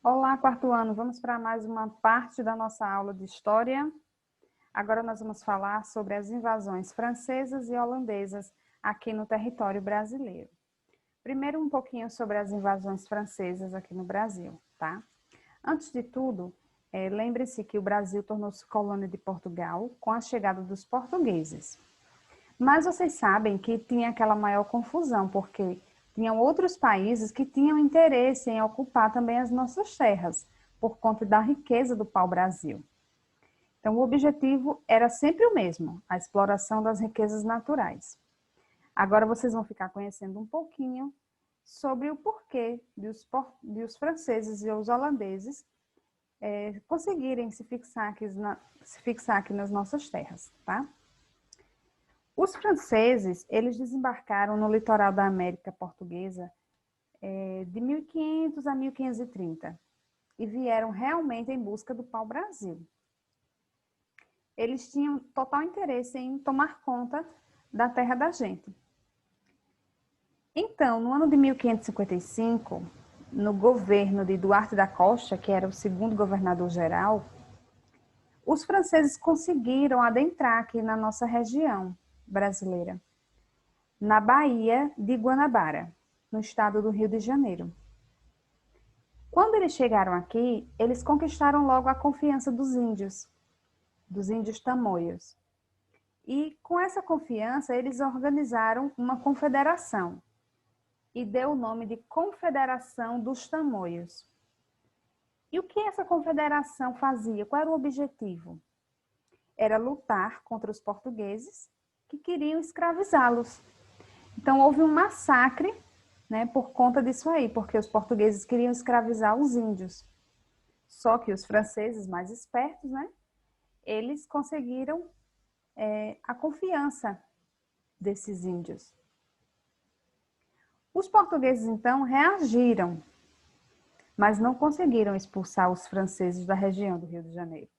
Olá, quarto ano. Vamos para mais uma parte da nossa aula de história. Agora nós vamos falar sobre as invasões francesas e holandesas aqui no território brasileiro. Primeiro, um pouquinho sobre as invasões francesas aqui no Brasil, tá? Antes de tudo, lembre-se que o Brasil tornou-se colônia de Portugal com a chegada dos portugueses. Mas vocês sabem que tinha aquela maior confusão, porque tinham outros países que tinham interesse em ocupar também as nossas terras, por conta da riqueza do pau-brasil. Então, o objetivo era sempre o mesmo, a exploração das riquezas naturais. Agora vocês vão ficar conhecendo um pouquinho sobre o porquê de os franceses e os holandeses conseguirem se fixar aqui nas nossas terras, tá? Os franceses, eles desembarcaram no litoral da América Portuguesa de 1500 a 1530 e vieram realmente em busca do pau-brasil. Eles tinham total interesse em tomar conta da terra da gente. Então, no ano de 1555, no governo de Duarte da Costa, que era o segundo governador-geral, os franceses conseguiram adentrar aqui na nossa região brasileira, na Baía de Guanabara, no estado do Rio de Janeiro. Quando eles chegaram aqui, eles conquistaram logo a confiança dos índios tamoios. E com essa confiança, eles organizaram uma confederação e deu o nome de Confederação dos Tamoios. E o que essa confederação fazia? Qual era o objetivo? Era lutar contra os portugueses que queriam escravizá-los. Então, houve um massacre, né, por conta disso aí, porque os portugueses queriam escravizar os índios. Só que os franceses, mais espertos, né, eles conseguiram a confiança desses índios. Os portugueses, então, reagiram, mas não conseguiram expulsar os franceses da região do Rio de Janeiro.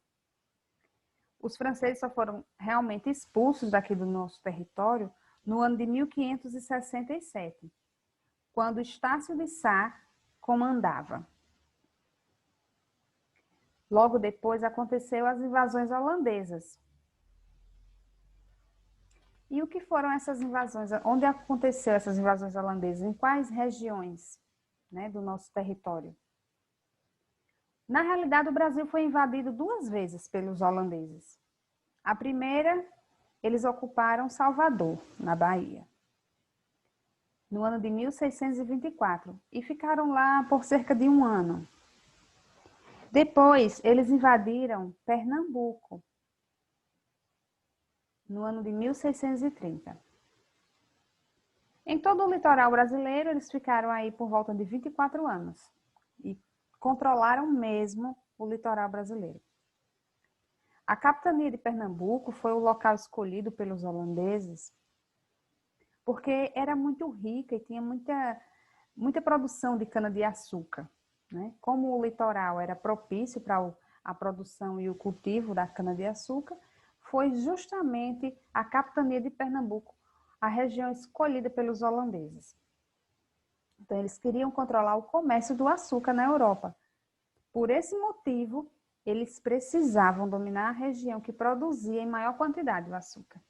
Os franceses só foram realmente expulsos daqui do nosso território no ano de 1567, quando Estácio de Sá comandava. Logo depois aconteceu as invasões holandesas. E o que foram essas invasões? Onde aconteceu essas invasões holandesas? Em quais regiões, né, do nosso território? Na realidade, o Brasil foi invadido duas vezes pelos holandeses. A primeira, eles ocuparam Salvador, na Bahia, no ano de 1624, e ficaram lá por cerca de um ano. Depois, eles invadiram Pernambuco, no ano de 1630. Em todo o litoral brasileiro, eles ficaram aí por volta de 24 anos e controlaram mesmo o litoral brasileiro. A capitania de Pernambuco foi o local escolhido pelos holandeses porque era muito rica e tinha muita produção de cana-de-açúcar, né? Como o litoral era propício para a produção e o cultivo da cana-de-açúcar, foi justamente a capitania de Pernambuco a região escolhida pelos holandeses. Então, eles queriam controlar o comércio do açúcar na Europa. Por esse motivo, eles precisavam dominar a região que produzia em maior quantidade o açúcar.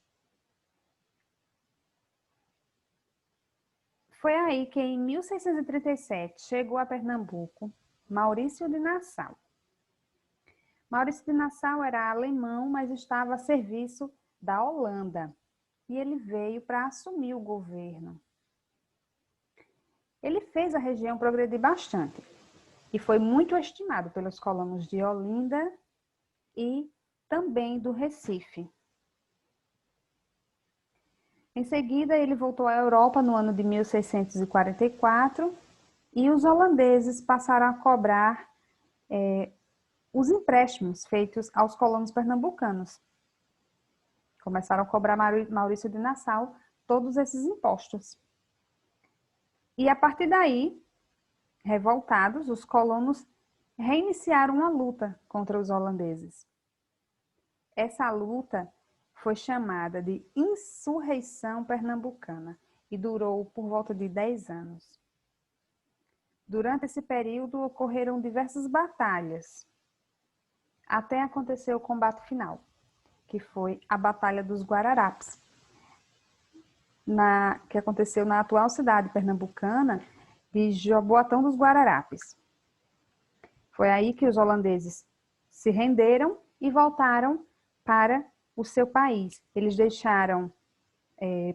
Foi aí que, em 1637, chegou a Pernambuco Maurício de Nassau. Maurício de Nassau era alemão, mas estava a serviço da Holanda. E ele veio para assumir o governo. Ele fez a região progredir bastante e foi muito estimado pelos colonos de Olinda e também do Recife. Em seguida, ele voltou à Europa no ano de 1644 e os holandeses passaram a cobrar os empréstimos feitos aos colonos pernambucanos. Começaram a cobrar Maurício de Nassau todos esses impostos. E a partir daí, revoltados, os colonos reiniciaram uma luta contra os holandeses. Essa luta foi chamada de Insurreição Pernambucana e durou por volta de 10 anos. Durante esse período ocorreram diversas batalhas, até acontecer o combate final, que foi a Batalha dos Guararapes, que aconteceu na atual cidade pernambucana de Jaboatão dos Guararapes. Foi aí que os holandeses se renderam e voltaram para o seu país. Eles deixaram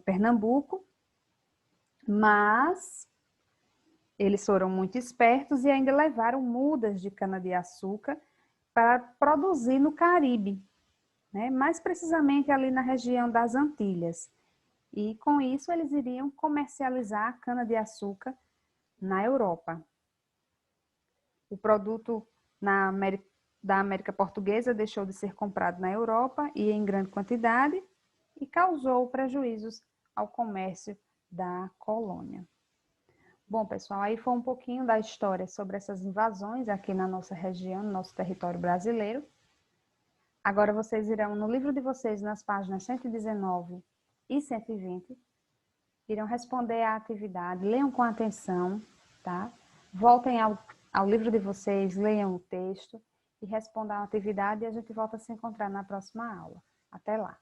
Pernambuco, mas eles foram muito espertos e ainda levaram mudas de cana-de-açúcar para produzir no Caribe, né? Mais precisamente ali na região das Antilhas. E com isso eles iriam comercializar a cana-de-açúcar na Europa. O produto da América Portuguesa deixou de ser comprado na Europa e em grande quantidade e causou prejuízos ao comércio da colônia. Bom, pessoal, aí foi um pouquinho da história sobre essas invasões aqui na nossa região, no nosso território brasileiro. Agora vocês irão, no livro de vocês, nas páginas 119 e 120, irão responder à atividade, leiam com atenção, tá? Voltem ao livro de vocês, leiam o texto e respondam à atividade e a gente volta a se encontrar na próxima aula. Até lá!